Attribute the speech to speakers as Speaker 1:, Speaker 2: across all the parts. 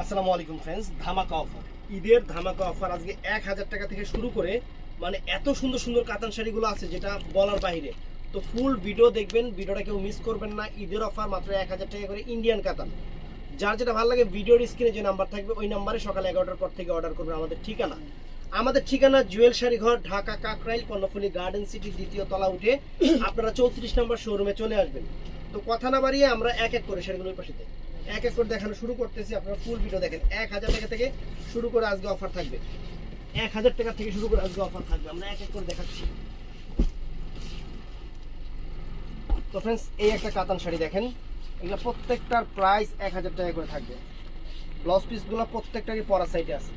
Speaker 1: আসসালামু আলাইকুম ফ্রেন্ডস, ধামাকা অফার, ঈদের ধামাকা অফার। আজকে 1000 টাকা থেকে শুরু করে মানে এত সুন্দর সুন্দর কাতান শাড়িগুলো আছে যেটা বলার বাইরে। তো ফুল ভিডিও দেখবেন, ভিডিওটা কেউ মিস করবেন না। ঈদের অফার মাত্র 1000 টাকা করে ইন্ডিয়ান কাতান। যার যেটা ভালো লাগে ভিডিওর স্ক্রিনে যে নাম্বার থাকবে ওই নাম্বারে সকাল 11টার পর থেকে অর্ডার করবেন। আমাদের ঠিকানা জুয়েল শাড়ি ঘর, ঢাকা কাকরাইল, কর্ণফুলী গার্ডেন সিটি, দ্বিতীয় তলা উঠে আপনারা 34 নম্বর শোরুমে চলে আসবেন। তো কথা না বাড়িয়ে আমরা এক এক করে শাড়িগুলোর পাশে এক এক করে দেখানো শুরু করতেছি। আপনারা ফুল ভিডিও দেখেন। 1000 টাকা থেকে শুরু করে আজকে অফার থাকবে, 1000 টাকা থেকে শুরু করে আজকে অফার থাকবে। আমরা এক এক করে দেখাচ্ছি। তো ফ্রেন্ডস, এই একটা কাতান শাড়ি দেখেন, এগুলো প্রত্যেকটার প্রাইস 1000 টাকা করে থাকবে। ব্লাউজ পিসগুলো প্রত্যেকটারই পরা সাইডে আছে,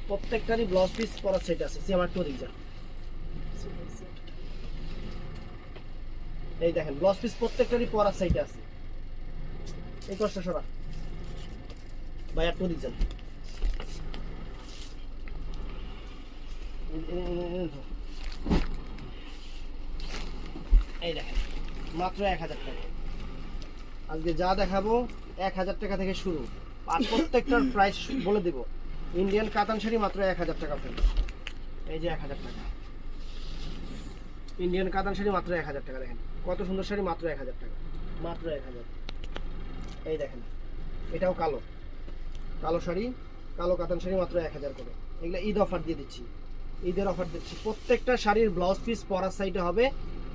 Speaker 1: প্রত্যেকটারই ব্লাউজ পিস পরা সাইডে আছে। সে আমার টুরি যা, এই দেখেন ব্লাউজ পিস প্রত্যেকটারই পরা সাইডে আছে। এই কষ্ট সরা ভাই একটু দিচ্ছেন। এই দেখেন মাত্র 1000 টাকা। আজকে যা দেখাবো 1000 টাকা থেকে শুরু, আর প্রত্যেকটার প্রাইস বলে দেব। ইন্ডিয়ান কাতান শাড়ি মাত্র 1000 টাকা ফেলবে। এই যে 1000 টাকা ইন্ডিয়ান কাতান শাড়ি মাত্র 1000 টাকা। দেখেন কত সুন্দর শাড়ি, মাত্র 1000 টাকা, মাত্র 1000। এই দেখেন এটাও কালো কালো শাড়ি, কালো কাতান শাড়ি মাত্র 1000 করে। এগুলো ঈদ অফার দিয়ে দিচ্ছি, ঈদের অফার দিচ্ছি। প্রত্যেকটা শাড়ির ব্লাউজ পিস পরার সাইডে হবে,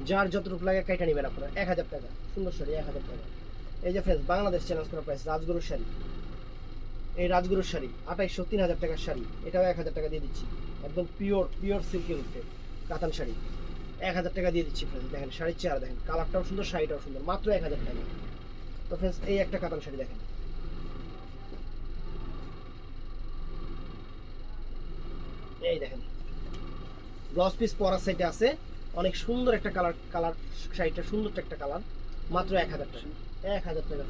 Speaker 1: যার যতটুকু লাগে কাইটা নেবেন আপনারা। 1000 টাকা সুন্দর শাড়ি, 1000 টাকা। এই যে ফ্রেন্ডস, বাংলাদেশ চ্যালেঞ্জ করা প্রাইস রাজগুরুর শাড়ি। এই রাজগুরুর শাড়ি 2800, 3000 টাকার শাড়ি, এটাও 1000 টাকা দিয়ে দিচ্ছি। একদম পিওর সিল্কের উপরে কাতান শাড়ি 1000 টাকা দিয়ে দিচ্ছি ফ্রেন্ডস। দেখেন শাড়ির চেহারা দেখেন, কালারটাও সুন্দর, শাড়িটাও সুন্দর, মাত্র 1000 টাকা। তো ফ্রেন্ডস, এই একটা কাতান শাড়ি দেখেন, এই দেখেন ব্লাউজ পিস পরা সেটে আছে। অনেক সুন্দর একটা কালার শাড়িটা, সুন্দর একটা কালার, মাত্র 1000 টাকা, 1000 টাকা।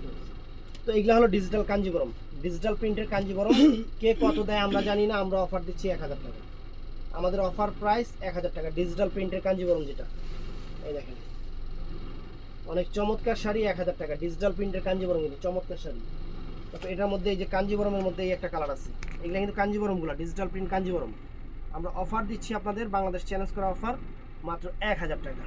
Speaker 1: তো এগুলো হলো ডিজিটাল কাঞ্জিবরম, ডিজিটাল প্রিন্টের কাঞ্জিবরম। কে কত দেয় আমরা জানি না, আমরা অফার দিচ্ছি 1000 টাকা। আমাদের অফার প্রাইস 1000 টাকা, ডিজিটাল প্রিন্টের কাঞ্জিবরম যেটা। এই দেখেন অনেক চমৎকার শাড়ি, 1000 টাকা, ডিজিটাল প্রিন্টের কাঞ্জিবরম, কিন্তু চমৎকার শাড়ি। তারপর এটার মধ্যে এই যে কাঞ্জিবরমের মধ্যে এই একটা কালার আছে, এগুলো কিন্তু কাঞ্জিবরমগুলো ডিজিটাল প্রিন্ট কাঞ্জিবরম। আমরা অফার দিচ্ছি আপনাদের, বাংলাদেশ চ্যালেঞ্জ করা অফার, মাত্র 1000 টাকা।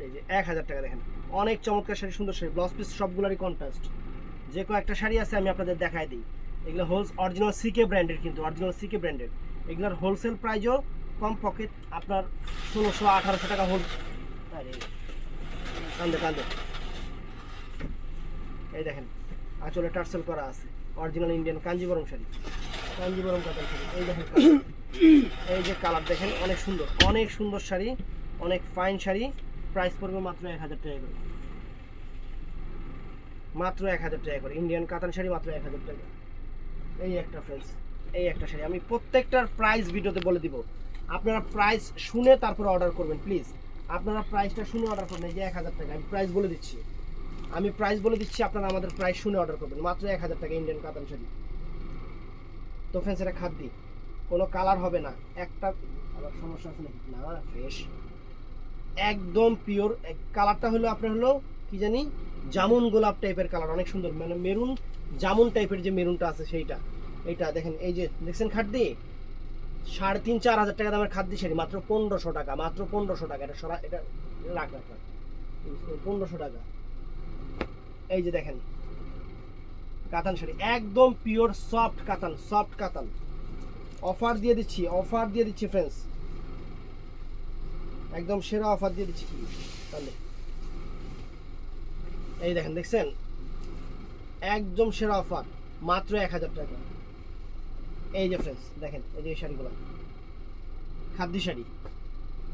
Speaker 1: এই যে 1000 টাকা। দেখেন অনেক চমৎকার শাড়ি, সুন্দর শাড়ি, ব্লাউজ পিস সবগুলোরই কন্ট্রাস্ট। যে কয়েকটা শাড়ি আছে আমি আপনাদের দেখাই দিই। এগুলো অরিজিনাল সিকে ব্র্যান্ডের, কিন্তু অরিজিনাল সিকে ব্র্যান্ডের। এগুলোর হোলসেল প্রাইসও কম পকেট, আপনার 1600-1800 টাকা হোল। কান্দে এই দেখেন আঁচলে টার্সেল করা আছে, অরিজিনাল ইন্ডিয়ান কাঞ্জিবরম শাড়ি, কাঞ্জিবরম কাতান শাড়ি। এই দেখেন এই যে কালার দেখেন, অনেক সুন্দর, অনেক সুন্দর শাড়ি, অনেক ফাইন শাড়ি। প্রাইস পড়বে মাত্র 1000 টাকা করে, মাত্র 1000 টাকা করে। ইন্ডিয়ান কাতান শাড়ি মাত্র 1000 টাকা। এই একটা ফ্রেন্ডস, এই একটা শাড়ি আমি প্রত্যেকটার প্রাইস ভিডিওতে বলে দিব। আপনারা প্রাইস শুনে তারপর অর্ডার করবেন প্লিজ। আপনারা প্রাইসটা শুনে অর্ডার করবেন। এই যে 1000 টাকা আমি প্রাইস বলে দিচ্ছি, আপনারা আমাদের প্রাইস শুনে অর্ডার করবেন। মাত্র 1000 টাকা ইন্ডিয়ান কাতান শাড়ি। তো ফ্রেন্ডস, এটা খাদ্যি, কোনো কালার হবে না, একটা আবার সমস্যা আছে নাকি না, ফ্রেশ একদম পিওর। কালারটা হলো আপনার হলো কি জানি জামুন গোলাপ টাইপের কালার, অনেক সুন্দর, মানে মেরুন জামুন টাইপের যে মেরুনটা আছে সেইটা। এইটা দেখেন, এই যে দেখছেন খাদ্যি, 3500-4000 টাকা দামের খাদ্যি শাড়ি, মাত্র 1500 টাকা, মাত্র 1500 টাকা। এটা রাখ 1500 টাকা। এই যে দেখেন কাতান শাড়ি, একদম পিওর সফট কাতান, সফট কাতান। অফার দিয়ে দিচ্ছি ফ্রেন্ডস, একদম সেরা অফার দিয়ে দিচ্ছি। এই দেখেন, দেখছেন একদম সেরা অফার, মাত্র 1000 টাকা। এই যে ফ্রেন্ডস দেখেন, এই যে শাড়িগুলো খাদ্যি শাড়ি,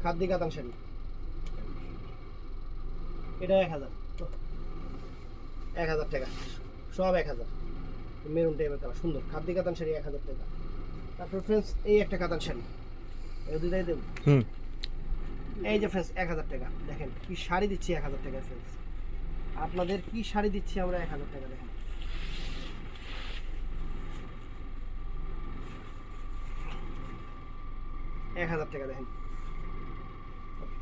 Speaker 1: খাদ্যি কাতান শাড়ি, এটা 1000 টাকা, সব 1000। মেরুন টাইপের কালার, সুন্দর খাদ্যি কাতান শাড়ি, 1000 টাকা। তারপর ফ্রেন্ডস, এই একটা কাতান শাড়ি, এই দুটাই দেব। এই যে ফ্রেন্ডস 1000 টাকা। দেখেন কি শাড়ি দিচ্ছি 1000 টাকা ফ্রেন্ডস, আপনাদের কি শাড়ি দিচ্ছি আমরা 1000 টাকা। দেখেন 1000 টাকা। দেখেন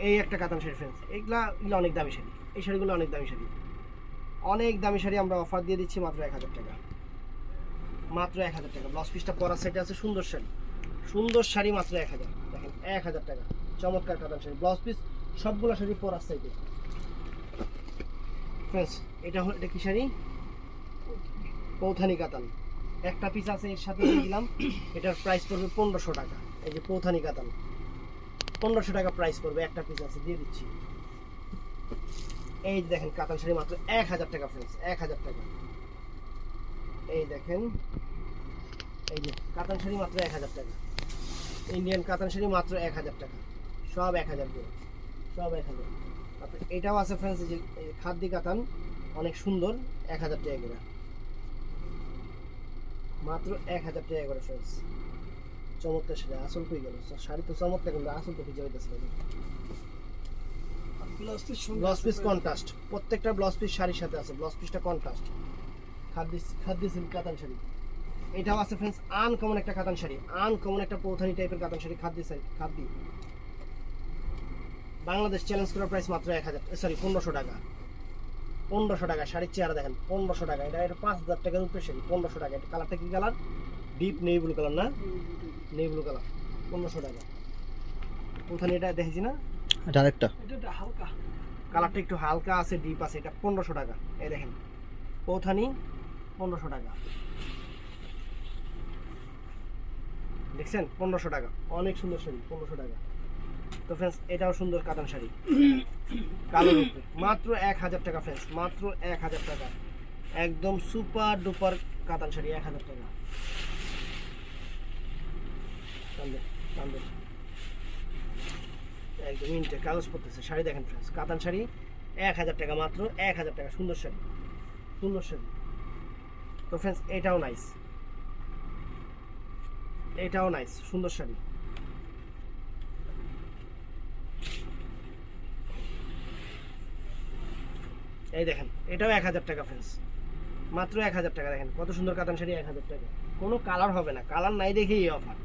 Speaker 1: এই একটা কাতান শাড়ি ফ্রেন্ডস, এগুলা অনেক দামি শাড়ি, এই শাড়িগুলো অনেক দামি শাড়ি, অনেক দামি শাড়ি আমরা অফার দিয়ে দিচ্ছি মাত্র 1000 টাকা, মাত্র 1000 টাকা। ব্লাউজ পিসটা পরার সাইডে আছে সুন্দর শাড়ি, সুন্দর শাড়ি মাত্র 1000, দেখেন 1000 টাকা, চমৎকার কাতান শাড়ি। ব্লাউজ পিস সবগুলো শাড়ি পরার সাইডে। ফ্রেন্ডস এটা কি শাড়ি? পৌথানি কাতান, একটা পিস আছে এর সাথে দিয়ে দিলাম। এটার প্রাইস পড়বে 1500 টাকা। এই যে পৌথানি কাতান 1500 টাকা প্রাইস পড়বে, একটা পিস আছে দিয়ে দিচ্ছি। এই দেখেন কাতান শাড়ি মাত্র 1000 টাকা ফ্রেন্ডস, 1000 টাকা। এই দেখেন এই যে কাতান শাড়ি মাত্র 1000 টাকা, ইন্ডিয়ান কাতান শাড়ি মাত্র 1000 টাকা, সব 1000 করে, সব 1000। তারপরে এটাও আছে ফ্রেন্ডস, এই যে খাদ্দি কাতান অনেক সুন্দর, 1000 টাকা করে, মাত্র 1000 টাকা করে ফ্রেন্ডস। চমৎকার শাড়ি, আসল কই গেল? শাড়ি তো চমৎকার কিন্তু আসল তো খুঁজে পাইতেছে না। ব্লাউজ পিস কন্ট্রাস্ট, প্রত্যেকটা ব্লাউজ পিস শাড়ির সাথে আছে, ব্লাউজ পিসটা কন্ট্রাস্ট। খাদ্দি সিল্ক কাতান শাড়ি, এটাও আছে ফ্রেন্ডস, আনকমন একটা কাতান শাড়ি, আনকমন একটা পৌথানি টাইপের কাতান শাড়ি, খাদ্দি। বাংলাদেশ চ্যালেঞ্জ করার প্রাইস মাত্র 1500 টাকা, 1500 টাকা। শাড়ির চেহারা দেখেন, 1500 টাকা। এটা 5000 টাকার উপরে শাড়ি, 1500 টাকা। এটা কালারটা কি colour? Deep navy blue colour না? নেভি ব্লু কালার, 1500 টাকা। পৌথানি এটা দেখেছি না?
Speaker 2: এটা আরেকটা,
Speaker 1: এটা হালকা কালারটা একটু হালকা আছে, ডিপ আছে। এটা 1500 টাকা। এই দেখেন পৌথানি 1500 টাকা, দেখছেন? 1500 টাকা, অনেক সুন্দর শাড়ি, 1500 টাকা। তো ফ্রেন্ডস এটাও সুন্দর কাতান শাড়ি, কালোর উপরে, মাত্র 1000 টাকা ফ্রেন্ডস, মাত্র 1000 টাকা। একদম সুপার ডুপার কাতান শাড়ি, 1000 টাকা। একদম ইনটে কাগজ পড়তেছে শাড়ি, দেখেন ফ্রেন্ডস কাতান শাড়ি 1000 টাকা, মাত্র 1000 টাকা। সুন্দর শাড়ি, সুন্দর শাড়ি। তো ফ্রেন্ডস এটাও নাইস, এটাও নাইস, সুন্দর শাড়ি। এই দেখেন এটাও 1000 টাকা ফ্রেন্ডস, মাত্র 1000 টাকা। দেখেন কত সুন্দর কাতান শাড়ি, 1000 টাকা। কোনো কালার হবে না, কালার নাই দেখেই এই অফার,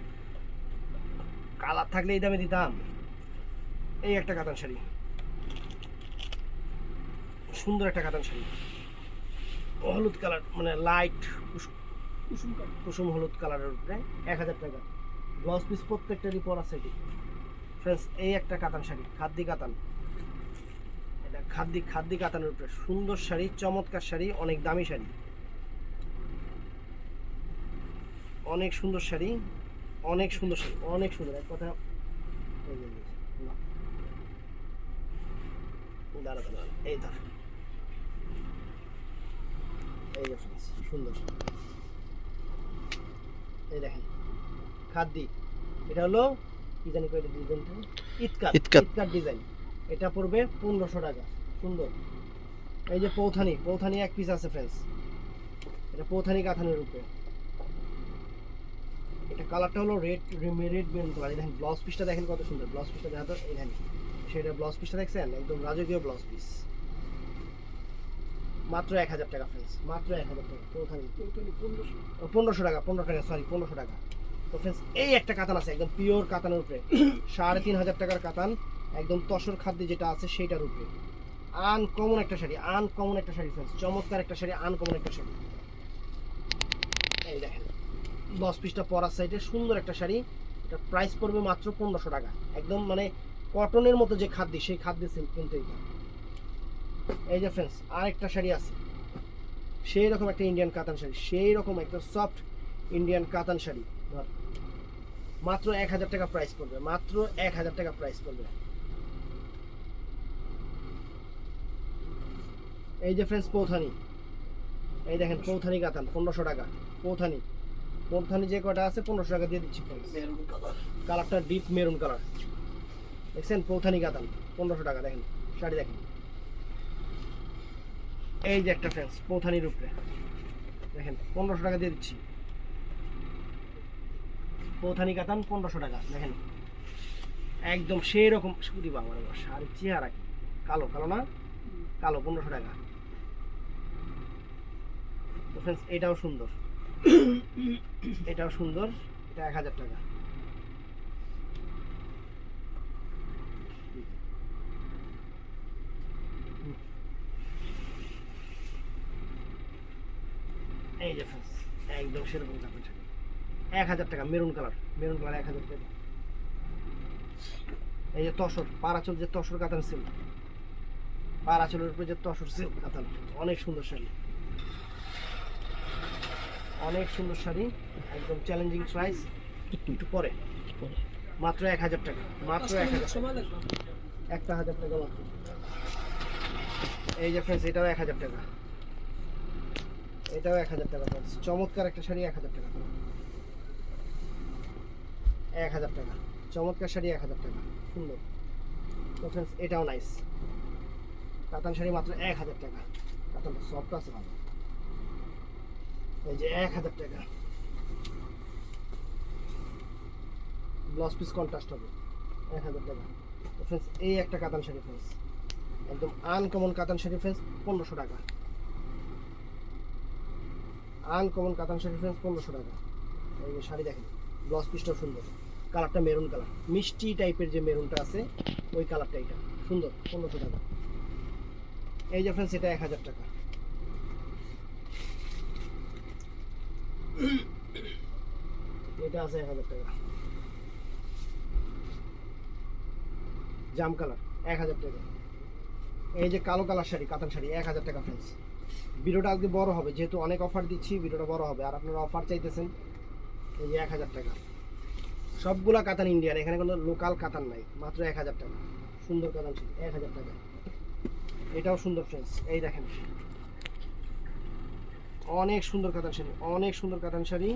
Speaker 1: কালার থাকলে এই দামে দিতাম। এই একটা কাতান শাড়ি, সুন্দর একটা কাতান শাড়ি, হলুদ কালার, মানে লাইট কুসুম হলুদ কালারের উপরে, 1000 টাকা। ব্লাউজ পিস প্রত্যেকটারই পরা সাইডে ফ্রেন্ডস। এই একটা কাতান শাড়ি, খাদ্দি কাতান, এটা খাদ্দি কাতানের উপরে সুন্দর শাড়ি, চমৎকার শাড়ি, অনেক দামি শাড়ি, অনেক সুন্দর শাড়ি, অনেক সুন্দর শাড়ি, অনেক সুন্দর। এক কথা দাঁড়া, এই ধর, এই যে ফ্রেন্ডস সুন্দর, এই দেখেন খাদ্দি। এটা হলো কি জানি কয়টা ডিজাইনটা, ইতকার ডিজাইন। এটা পড়বে 1500 টাকা, সুন্দর। এই যে পৌথানি এক পিস আছে ফ্রেন্ডস, এটা পৌথানি কাতানের উপরে। এটা কালারটা হলো রেড মেরুন কালার। দেখেন ব্লাউজ পিসটা দেখেন কত সুন্দর, ব্লাউজ পিসটা দেখা তো, এই দেখেন সেটা ব্লাউজ পিসটা দেখছেন, একদম রাজকীয় ব্লাউজ পিস, মাত্র 1000 টাকা ফ্রেন্ডস, মাত্র 1000 টাকা। পৌথানি 1500 টাকা, 15 টাকা সরি, 1500 টাকা। তো ফ্রেন্ডস এই একটা কাতান আছে, একদম পিওর কাতানের উপরে, 3500 টাকার কাতান, একদম তসর খাদ্য যেটা আছে সেটার উপরে। আনকমন একটা শাড়ি, আনকমন একটা শাড়ি ফ্রেন্ডস, চমৎকার একটা শাড়ি, আনকমন একটা শাড়ি। এই দেখেন ব্লাউজ পিসটা পরার সাইডে সুন্দর একটা শাড়ি। এটা প্রাইস পড়বে মাত্র 1500 টাকা। একদম মানে কটনের মতো যে খাদ্য, সেই খাদ্য কিন্তু এইটা। এই যে ফ্রেন্ডস আরেকটা শাড়ি আছে, সেই রকম একটা ইন্ডিয়ান কাতান শাড়ি, সেই রকম একটা সফট ইন্ডিয়ান কাতান শাড়ি, ধর মাত্র 1000 টাকা প্রাইস পড়বে, মাত্র 1000 টাকা প্রাইস পড়বে। এই যে ফ্রেন্ডস পৌথানি, এই দেখেন পৌথানি কাতান 1500 টাকা। পৌথানি যে কটা আছে 1500 টাকা দিয়ে দিচ্ছি ফ্রেন্ডস। কালারটা ডিপ মেরুন কালার, দেখছেন পৌথানি কাতান 1500 টাকা। দেখেন শাড়ি দেখেন, এই যে একটা ফ্রেন্ডস পৌথানির উপরে, দেখেন 1500 টাকা দিয়ে দিচ্ছি। পৌথানি কাতান 1500 টাকা। দেখেন একদম সেই রকম সুতি বাংলা শাড়ির চেহারা কি কালো কালো না, কালো, 1500 টাকা। তো ফ্রেন্ডস এটাও সুন্দর, এটাও সুন্দর, এটা 1000 টাকা। এই যে ফ্রেন্ডস একদম সেরকম কাতান শাড়ি 1000 টাকা, মেরুন কালার 1000 টাকা। এই যে তসর পারাচল, যে তসর কাতান সিল্ক, পারাচলের উপরে যে তসর সিল্ক কাতান, অনেক সুন্দর শাড়ি, অনেক সুন্দর শাড়ি, একদম চ্যালেঞ্জিং প্রাইস। একটু পরে মাত্র 1000 টাকা, মাত্র 1000 টাকা, 1000 টাকা মাত্র। এই যে ফ্রেন্ডস এটাও 1000 টাকা, এটাও 1000 টাকা ফ্রেন্ডস, চমৎকার একটা শাড়ি 1000 টাকা, 1000 টাকা, চমৎকার শাড়ি 1000 টাকা, সুন্দর। তো ফ্রেন্ডস এটাও নাইস কাতান শাড়ি, মাত্র 1000 টাকা। কাতানটা সফট আছে ভালো। এই যে 1000 টাকা, ব্লাউজ পিস কন্ট্রাস্ট হবে, 1000 টাকা। তো ফ্রেন্ডস এই একটা কাতান শাড়ি ফ্রেন্ডস, একদম আনকমন কাতান শাড়ি ফ্রেন্ডস, 1500 টাকা। আনকমন কাতান শাড়ি ফ্রেন্ডস 1500 টাকা। এই যে শাড়ি দেখেন, ব্লাউজ পিসটাও সুন্দর, কালারটা মেরুন কালার, মিষ্টি টাইপের যে মেরুনটা আছে ওই কালারটা, এটা সুন্দর, 1500 টাকা। এই যে ফ্রেন্ডস এটা 1000 টাকা। এটা আছে 1000 টাকা, জাম কালার 1000 টাকা। এই যে কালো কালার শাড়ি, কাতান শাড়ি 1000 টাকা ফ্রেন্ডস। ভিডিওটা আজকে বড় হবে, যেহেতু অনেক অফার দিচ্ছি ভিডিওটা বড় হবে, আর আপনারা অফার চাইতেছেন। এই যে 1000 টাকা, সবগুলা কাতান ইন্ডিয়ান, এখানে কোনো লোকাল কাতান নাই, মাত্র 1000 টাকা। সুন্দর কাতান শাড়ি 1000 টাকা। এটাও সুন্দর ফ্রেন্ডস, এই দেখেন অনেক সুন্দর কাতান শাড়ি, অনেক সুন্দর কাতান শাড়ি।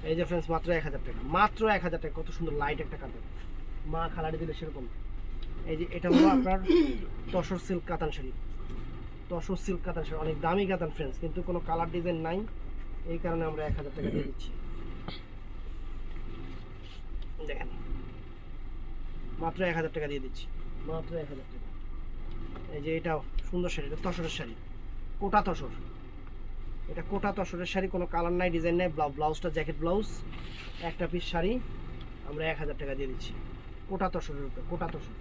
Speaker 1: এই যে ফ্রেন্ডস মাত্র 1000 টাকা, মাত্র 1000 টাকা। কত সুন্দর লাইট একটা কাতান, মা খালাড়ি দিলে সেরকম। এই যে এটা হলো আপনার তসর সিল্ক কাতান শাড়ি, তসর সিল্ক কাতান শাড়ি, অনেক দামি কাতান ফ্রেন্ডস, কিন্তু কোনো কালার ডিজাইন নাই, এই কারণে আমরা 1000 টাকা দিয়ে দিচ্ছি। দেখেন মাত্র 1000 টাকা দিয়ে দিচ্ছি, মাত্র 1000 টাকা। এই যে এটাও সুন্দর শাড়ি, এটা তসরের শাড়ি, কোটা তসর, এটা কোটা তসরের শাড়ি, কোনো কালার নাই, ডিজাইন নাই, ব্লাউজটা জ্যাকেট ব্লাউজ, একটা পিস শাড়ি আমরা 1000 টাকা দিয়ে দিচ্ছি, কোটা তসরের উপরে, কোটা তসর।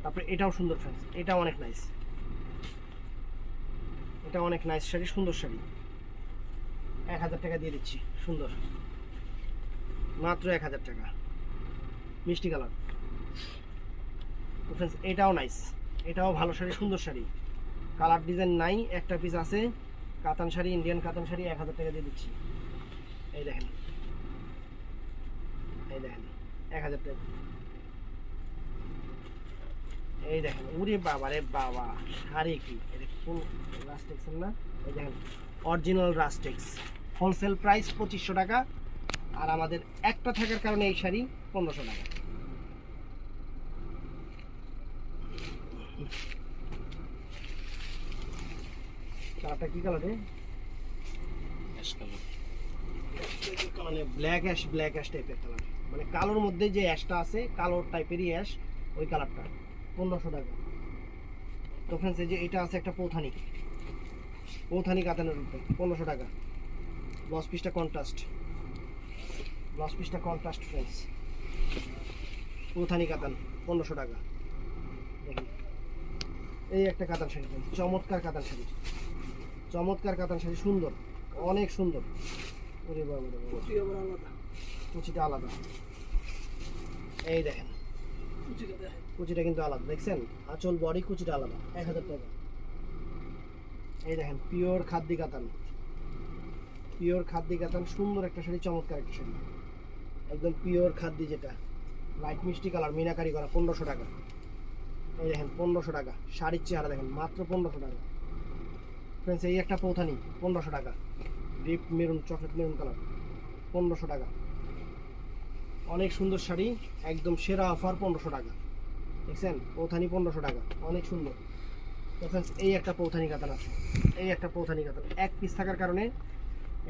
Speaker 1: তারপরে এটাও সুন্দর ফ্রেন্ডস, এটাও অনেক নাইস, এটা অনেক নাইস শাড়ি, সুন্দর শাড়ি, 1000 টাকা দিয়ে দিচ্ছি, সুন্দর, মাত্র 1000 টাকা, মিষ্টি কালার। তো ফ্রেন্ডস এটাও নাইস, এটাও ভালো শাড়ি, সুন্দর শাড়ি, কালার ডিজাইন নাই, একটা পিস আছে, কাতান শাড়ি, ইন্ডিয়ান কাতান শাড়ি, 1000 টাকা দিয়ে দিচ্ছি। এই দেখেন, এই দেখেন 1000 টাকা। এই দেখেন, উরে বাবা রে বাবা, শাড়ি কি এটা, কোন রাস্টেক্স না? এই দেখেন অরিজিনাল রাস্টেক্স, হোলসেল প্রাইস 2500 টাকা, আর আমাদের একটা থাকার কারণে এই শাড়ি 1500 টাকা। কালারটা কি কালার রে? মানে ব্ল্যাক অ্যাশ টাইপের কালার, মানে কালোর মধ্যে যে অ্যাশটা আছে, কালো টাইপেরই অ্যাশ, ওই কালারটা 1500 টাকা। তো ফ্রেন্ডস এই যে এটা আছে একটা পৌথানি, পৌথানি কাতানের উপরে 1500 টাকা। ব্লাউজ পিসটা কন্ট্রাস্ট, ব্লাউজ পিসটা কন্ট্রাস্ট ফ্রেন্ডস, পৌথানি কাতান 1500 টাকা। দেখুন এই একটা কাতান শাড়ি ফ্রেন্ডস, চমৎকার কাতান শাড়ি, চমৎকার কাতান শাড়ি, সুন্দর, অনেক সুন্দর। ওরে বাবা রে বাবা, কুচিটা আলাদা, এই দেখেন কুচিটা কিন্তু আলাদা, দেখছেন আঁচল বডি কুচিটা আলাদা, 1000 টাকা। এই দেখেন পিওর খাদ্দি কাতান, পিওর খাদ্দি কাতান, সুন্দর একটা শাড়ি, চমৎকার একটা শাড়ি, একদম পিওর খাদ্দি, যেটা লাইট মিষ্টি কালার, মিনাকারি করা, 1500 টাকা। এই দেখেন 1500 টাকা, শাড়ির চেহারা দেখেন, মাত্র 1500 টাকা ফ্রেন্ডস। এই একটা পৌথানি 1500 টাকা, deep maroon, chocolate maroon colour, 1500 টাকা। অনেক সুন্দর শাড়ি, একদম সেরা অফার, 1500 টাকা। দেখছেন পৌথানি 1500 টাকা, অনেক সুন্দর। তো ফ্রেন্ডস এই একটা পৌথানি কাতান আছে, এই একটা পৌথানি কাতান, এক পিস থাকার কারণে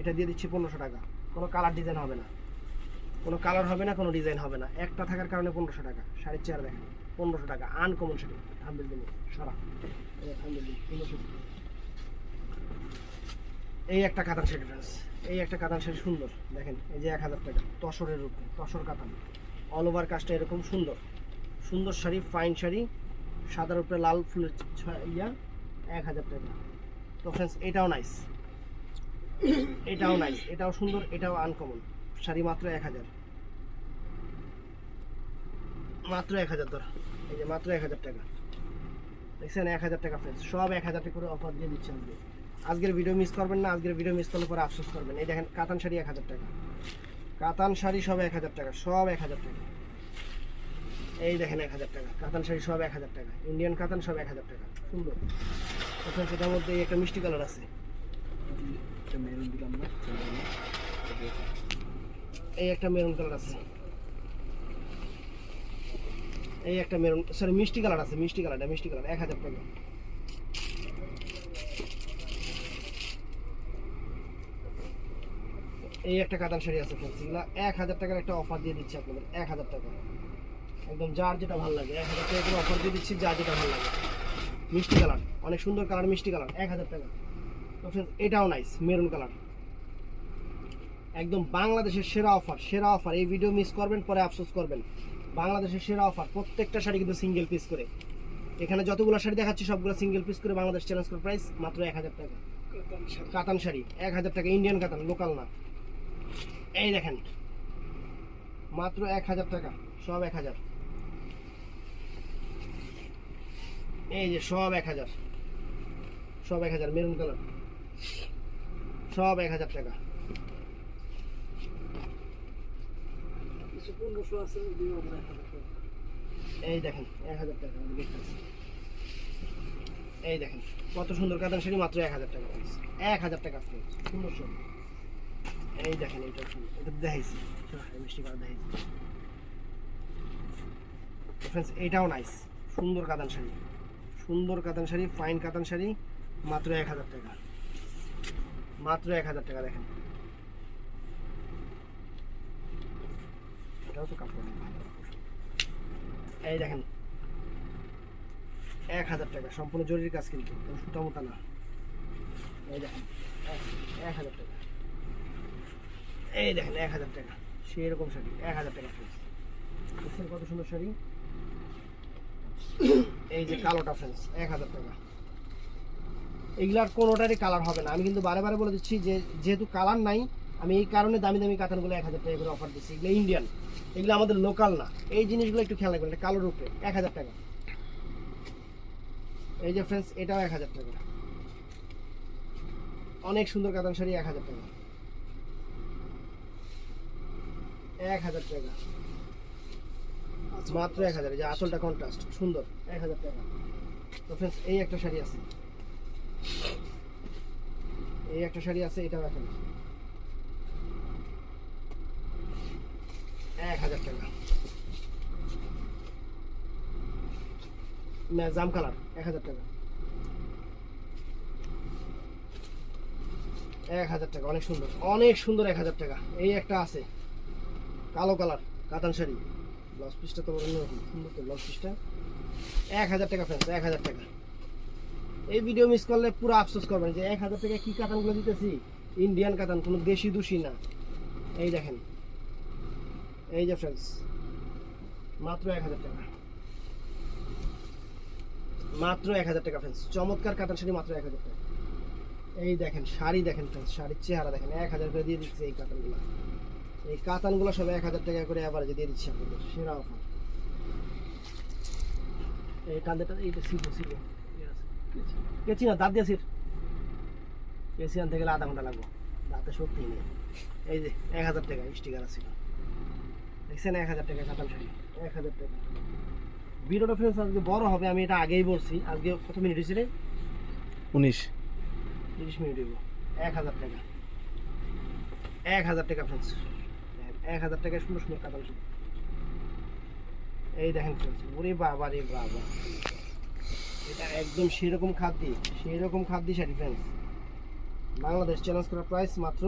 Speaker 1: এটা দিয়ে দিচ্ছি 1500 টাকা। কোনো কালার ডিজাইন হবে না, কোনো কালার হবে না, কোনো ডিজাইন হবে না, একটা থাকার কারণে 1500 টাকা। শাড়ির চেয়ার দেখেন 1500 টাকা, আনকমন শাড়ি, থাম্বেল দিন সারা, থাম্বেল দিন 1500 টাকা। এই একটা কাতান শাড়ি ফ্রেন্ডস, এই একটা কাতান শাড়ি সুন্দর, দেখেন এই যে 1000 টাকা, তসরের উপরে, তসর কাতান, অল ওভার কাজটা এরকম সুন্দর সুন্দর শাড়ি, ফাইন শাড়ি, সাদার উপরে লাল ফুলের 1000 টাকা। তো ফ্রেন্ডস এটাও নাইস, এটাও নাইস, এটাও সুন্দর, এটাও আনকমন শাড়ি, মাত্র 1000, মাত্র 1000 ধর, এই যে মাত্র 1000 টাকা, দেখছেন 1000 টাকা ফ্রেন্ডস, সব 1000 টাকা করে অফার দিয়ে দিচ্ছে আজকে। আজকের ভিডিও মিস করবেন না, আজকের ভিডিও মিস করলে পরে আফসোস করবেন। এই দেখেন কাতান শাড়ি 1000 টাকা, কাতান শাড়ি সব 1000 টাকা, সব 1000 টাকা। এই দেখেন 1000 টাকা কাতান শাড়ি, সব 1000 টাকা, ইন্ডিয়ান কাতান, সব 1000 টাকা, সুন্দর। এখন সেটার মধ্যে এই একটা মিষ্টি কালার আছে, এই একটা মেরুন কালার আছে, এই একটা মেরুন, সরি মিষ্টি কালার আছে, মিষ্টি কালারটা, মিষ্টি কালার 1000 টাকা। এই একটা কাতান শাড়ি আছে ফ্রেন্ডস, এগুলো 1000 টাকার একটা অফার দিয়ে দিচ্ছি আপনাদের, 1000 টাকা একদম, যার যেটা ভালো লাগে 1000 টাকা করে অফার দিয়ে দিচ্ছি, যার যেটা ভালো লাগে। মিষ্টি কালার, অনেক সুন্দর কালার, মিষ্টি কালার, 1000 টাকা। তো ফ্রেন্ডস এটাও নাইস, মেরুন কালার, একদম বাংলাদেশের সেরা অফার, সেরা অফার। এই ভিডিও মিস করবেন পরে আফসোস করবেন। বাংলাদেশের সেরা অফার, প্রত্যেকটা শাড়ি কিন্তু সিঙ্গেল পিস করে, এখানে যতগুলো শাড়ি দেখাচ্ছি সবগুলো সিঙ্গেল পিস করে, বাংলাদেশ চ্যালেঞ্জ করে প্রাইস মাত্র 1000 টাকা। কাতান শাড়ি 1000 টাকা, ইন্ডিয়ান কাতান, লোকাল না। এই দেখেন মাত্র 1000 টাকা, সব 1000, এই যে সব 1000, সব 1000, মেরুন কালার, সব 1000 টাকা। এই দেখেন 1000 টাকা, এই দেখেন কত সুন্দর কাতান শাড়ি, মাত্র 1000 টাকা, 1000 টাকা সুন্দর সব। এই দেখেন এটা সুন্দর, এটা দেখাইছি, মিষ্টি কালার দেখাইছি ফ্রেন্ডস, এটাও নাইস, সুন্দর কাতান শাড়ি, সুন্দর কাতান শাড়ি, ফাইন কাতান শাড়ি, মাত্র 1000 টাকা, মাত্র 1000 টাকা। দেখেন এটাও তো কাপড়, এই দেখেন 1000 টাকা, সম্পূর্ণ জরির কাজ কিন্তু, সুতা মোতা না। এই দেখেন 1000 টাকা, এই দেখেন 1000 টাকা, সেই রকম শাড়ি 1000 টাকা ফ্রেন্ডস, কত সুন্দর শাড়ি। এই যে কালোটা ফ্রেন্ডস 1000 টাকা, এগুলার কোনোটারই কালার হবে না, আমি কিন্তু বারে বারে বলে দিচ্ছি যে যেহেতু কালার নাই, আমি এই কারণে দামি দামি কাতানগুলো 1000 টাকা করে অফার দিচ্ছি। এগুলো ইন্ডিয়ান, এগুলো আমাদের লোকাল না, এই জিনিসগুলো একটু খেয়াল রাখবেন। এটা কালোর উপরে 1000 টাকা, এই যে ফ্রেন্ডস এটাও 1000 টাকা, অনেক সুন্দর কাতান শাড়ি, 1000 টাকা, 1000 টাকা, মাত্র 1000। যে আসলটা কন্ট্রাস্ট সুন্দর, 1000 টাকা। তো ফ্রেন্ডস এই একটা শাড়ি আছে, এই একটা শাড়ি আছে, এটাও 1000 টাকা, জাম কালার 1000 টাকা, 1000 টাকা, অনেক সুন্দর, অনেক সুন্দর, 1000 টাকা। এই একটা আছে কালো কালার কাতান শাড়ি, ব্লাউজ পিসটা তো অন্যরকম সুন্দর, তো ব্লাউজ পিসটা 1000 টাকা ফ্রেন্ডস, 1000 টাকা। এই ভিডিও মিস করলে পুরো আফসোস করবেন যে 1000 টাকা কি কাতানগুলো দিতেছি, ইন্ডিয়ান কাতান, কোনো দেশি দুশি না। এই দেখেন, এই যে ফ্রেন্ডস মাত্র 1000 টাকা, মাত্র 1000 টাকা ফ্রেন্ডস, চমৎকার কাতান শাড়ি, মাত্র 1000 টাকা। এই দেখেন শাড়ি, দেখেন ফ্রেন্ডস শাড়ির চেহারা দেখেন, 1000 করে দিয়ে দিচ্ছে এই কাতানগুলো, এই কাতানগুলো সব 1000 টাকা করে অ্যাভারেজে দিয়ে দিচ্ছে আপনাদের, সেরা অফার। এই কান্দেটা, এইটা সিবো সিবো কেচি না, দাঁত দিয়ে সির, কেচি আনতে গেলে আধা ঘন্টা লাগবে, দাঁতে শক্তি নেই। এই যে 1000 টাকা স্টিকার আছে, দেখছেন 1000 টাকা কাতান শাড়ি, 1000 টাকা। ভিডিওটা ফ্রেন্ডস আজকে বড় হবে, আমি এটা আগেই বলছি। আজকে কত মিনিট হয়েছে রে? 30 মিনিট হইব। 1000 টাকা, 1000 টাকা ফ্রেন্ডস, 1000 টাকায় সুন্দর সুন্দর কাতান শাড়ি। এই দেখেন ফ্রেন্ডস, ওরে বাবা রে বাবা, এটা একদম সেরকম খাদ্যি, সেরকম খাদ্যি শাড়ি ফ্রেন্ডস, বাংলাদেশ চ্যালেঞ্জ করা প্রাইস মাত্র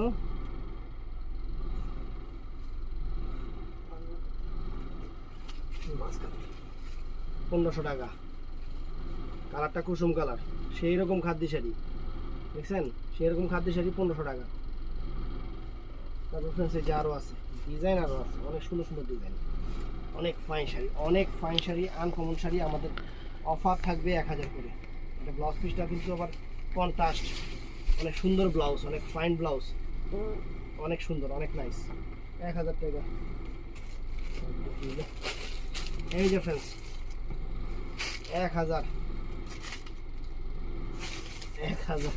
Speaker 1: 1500 টাকা। কালারটা কুসুম কালার, সেই রকম খাদ্যি শাড়ি, দেখছেন সেই রকম খাদ্যি শাড়ি 1500 টাকা। তারপর ফ্রেন্ডস এই যে আরও আছে, ডিজাইন আরও আছে, অনেক সুন্দর সুন্দর ডিজাইন, অনেক ফাইন শাড়ি, অনেক ফাইন শাড়ি, আনকমন শাড়ি। আমাদের অফার থাকবে 1000 করে। এটা ব্লাউজ পিসটা কিন্তু আবার কন্ট্রাস্ট, অনেক সুন্দর ব্লাউজ, অনেক ফাইন ব্লাউজ, অনেক সুন্দর, অনেক নাইস। 1000 টাকা। এই যে ফ্রেন্ডস 1000, 1000,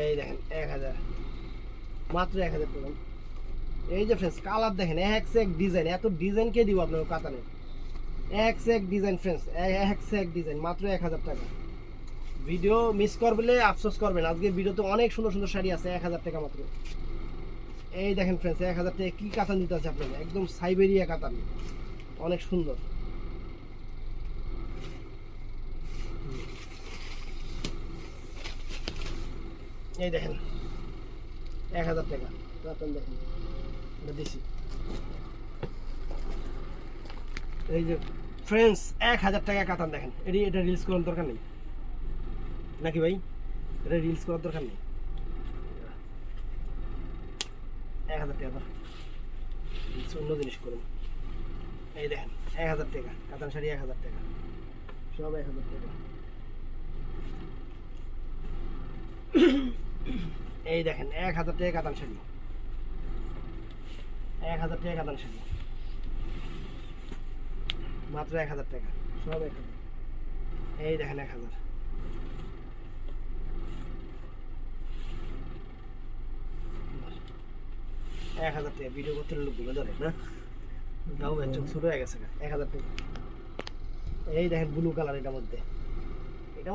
Speaker 1: এই দেখেন 1000, মাত্র 1000 টাকা। এই যে ফ্রেন্ডস কালার দেখেন, এক সে এক ডিজাইন, এত ডিজাইন কে দিব আপনার কাতানে, এক সে এক ডিজাইন ফ্রেন্ডস, এক সে এক ডিজাইন, মাত্র 1000 টাকা। ভিডিও মিস করলে আফসোস করবেন, আজকে ভিডিওতে অনেক সুন্দর সুন্দর শাড়ি আছে 1000 টাকা মাত্র। এই দেখেন ফ্রেন্ডস 1000 টাকা কি কাতান দিতে আছে আপনাকে, একদম সাইবেরিয়া কাতান, অনেক সুন্দর। এই দেখেন 1000 টাকা কাতান, দেখেন এটা দিছি। এই যে ফ্রেন্ডস 1000 টাকা কাতান দেখেন, এটা রিলস করার দরকার নেই নাকি ভাই, এটা রিলস করার দরকার নেই। 1000 টাকা অন্য জিনিস করুন। এই দেখেন 1000 টাকা কাতান শাড়ি, 1000 টাকা, সব 1000 টাকা। এই দেখেন 1000 টাকা কাতান শাড়ি, 1000 টাকা কাতান শাড়ি, মাত্র 1000 টাকা, সব 1000। এই দেখেন 1000, 1000 টাকা। ভিডিও করতে লোকগুলো ধরে না, তাও চোখ ছোট হয়ে গেছে। 1000 টাকা। এই দেখেন ব্লু কালার, এটার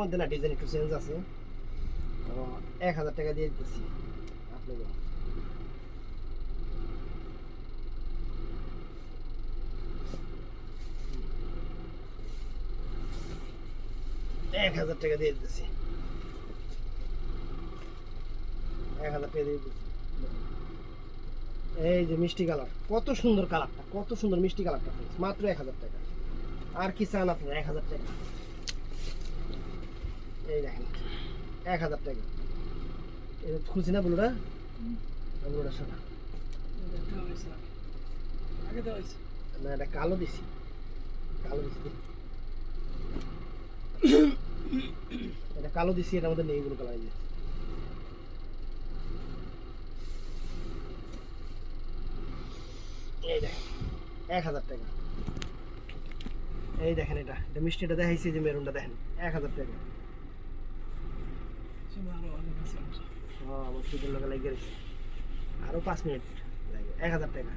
Speaker 1: মধ্যে না ডিজাইন একটু চেঞ্জ আছে, 1000 টাকা দিয়ে দিচ্ছি আপনাকে। এক 1000 টাকা দিয়ে দিচ্ছি, 1000 টাকা দিয়ে দিচ্ছি। এই যে মিষ্টি কালার, কত সুন্দর কালারটা, কত সুন্দর মিষ্টি কালারটা, মাত্র 1000 টাকা। আর কি চান আপনার, 1000 টাকা। এই দেখেন 1000 টাকা। এটা খুলছি না ব্লুটা, ব্লুটা সাদা না, এটা কালো দিছি, কালো দিছি, এটা কালো দিছি, এটার মধ্যে নেই ব্লু কালার। এই দেখেন 1000 টাকা। এই দেখেন এটা মিষ্টিটা দেখাইছি, যে মেরুনটা দেখেন 1000 টাকা। আমার সুন্দর লাগা লাগে, আরো 5 মিনিট লাগে। 1000 টাকা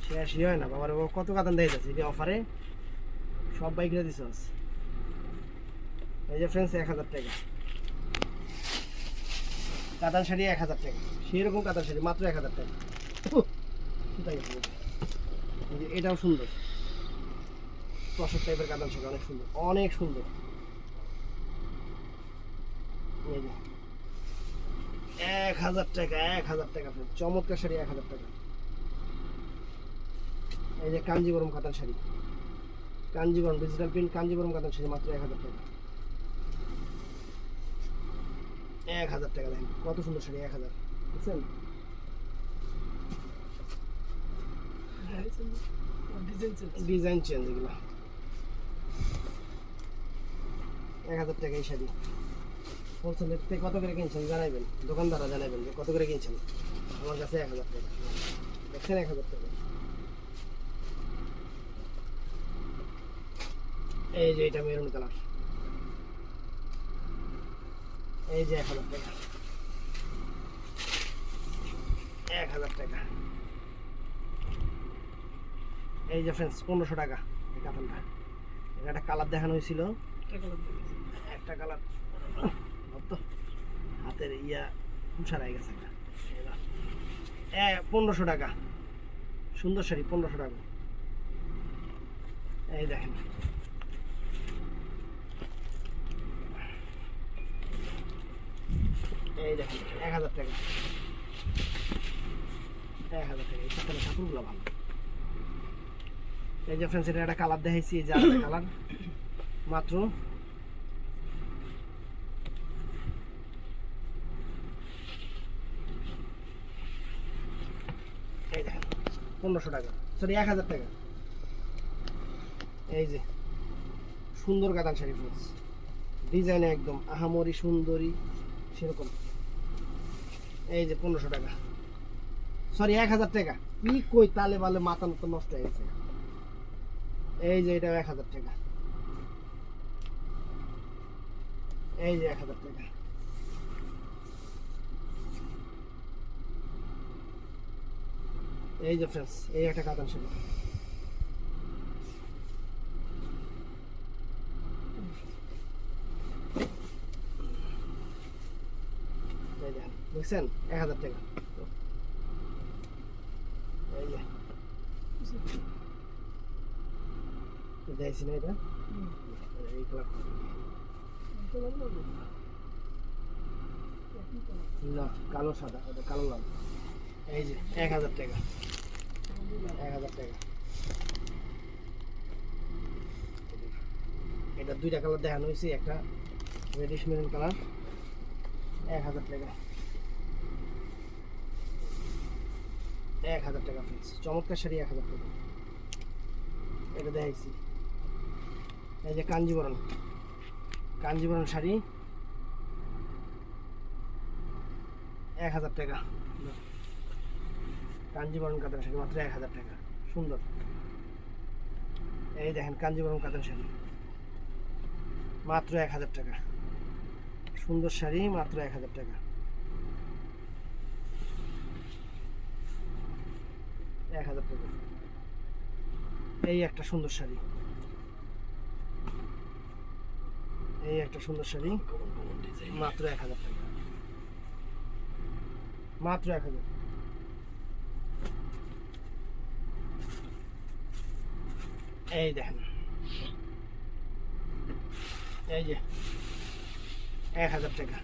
Speaker 1: শেষই হয় না বাবার, কত কাতান দেয় যাচ্ছে এটা অফারে, সব বাইকরা দিছ। এই যে ফ্রেন্ডস 1000 টাকা কাতান শাড়ি, 1000 টাকা, সেরকম কাতান শাড়ি মাত্র 1000 টাকা। এটাও সুন্দর, তসর টাইপের কাতান শাড়ি, অনেক সুন্দর, অনেক সুন্দর। 1000 টাকা, 1000 টাকা চমৎকার শাড়ি, 1000 টাকা। এই যে কাঞ্জিবরম কাতান শাড়ি, কাঞ্জিবরম ডিজিটাল প্রিন্ট কাঞ্জিবরম কাতান শাড়ি, মাত্র 1000 টাকা। 1000 টাকা দেখেন কত সুন্দর শাড়ি, 1000, বুঝছেন? ডিজাইন চেঞ্জ এগুলো। 1000 টাকা এই শাড়ি। হোলসেলের থেকে কত করে কিনছেন জানাবেন, দোকানদাররা জানাবেন যে কত করে কিনছেন। আমার কাছে 1000 টাকা, দেখছেন 1000 টাকা। এই যে এটা মেরুন কালার, এই যে 1000 টাকা, 1000 টাকা। এই যে ফ্রেন্ডস 1500 টাকা এই কাতানটা। একটা কালার দেখানো হয়েছিল, একটা কালার তো হাতের ইয়া উষা হয়ে গেছে। 1500 টাকা, সুন্দর শাড়ি, 1500 টাকা। এই দেখেন এই দেখেন 1000 টাকা, 1000 টাকা। এই কাপড়গুলো ভালো। এই যে ফ্রেন্ডস এটা একটা কালার দেখাইছি, এই যে আরেকটা কালার, মাত্র 1500 টাকা, সরি 1000 টাকা। এই যে সুন্দর কাতান শাড়ি ফ্রেন্ডস, ডিজাইনে একদম আহামরি সুন্দরী সেরকম। এই যে 1500 টাকা, সরি 1000 টাকা। কি কই তালে বালে মাথা মতো নষ্ট হয়ে গেছে। এই যে এটা 1000 টাকা, এই যে 1000 টাকা। এই যে ফ্রেন্ডস, এই একটা কাতান শাড়ি, দেখছেন 1000 টাকা। এই যে দেখছি না এটা, এই কালার না, কালো সাদা, এটা কালো লাল। এই যে 1000 টাকা, 1000 টাকা। এটা দুইটা কালার দেখানো হয়েছে, একটা রেডিশ মেরুন কালার, 1000 টাকা, 1000 টাকা ফিক্স। চমৎকার শাড়ি 1000 টাকা। এটা দেখাইছি। এই যে কাঞ্জিবরম, কাঞ্জিবরম শাড়ি 1000 টাকা। কাঞ্জিবরম কাতান শাড়ি মাত্র 1000 টাকা, সুন্দর। এই দেখেন কাঞ্জিবরম কাতান শাড়ি মাত্র 1000 টাকা, সুন্দর শাড়ি মাত্র 1000 টাকা, 1000 টাকা। এই একটা সুন্দর শাড়ি, এই একটা সুন্দর শাড়ি মাত্র 1000 টাকা, মাত্র 1000। এই দেখেন, এই যে 1000 টাকা,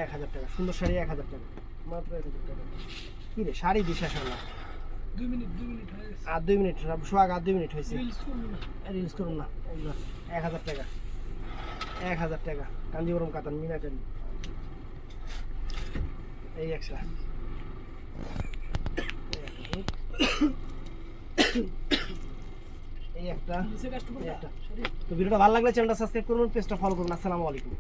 Speaker 1: 1000 টাকা, সুন্দর শাড়ি 1000 টাকা, মাত্র 1000 টাকা। কি রে শাড়ি বিশ্বাস হয় না। 2 মিনিট আর 2 মিনিট সোহাগ, আর 2 মিনিট হয়েছে, রিলস করুন না। 1000 টাকা, 1000 টাকা কাঞ্জিবরম কাতান মিনাকারি। এই একটা, এই একটা। তো ভিডিওটা ভালো লাগলে চ্যানেলটা সাবস্ক্রাইব করুন, পেজটা ফলো করুন। আসসালামু আলাইকুম।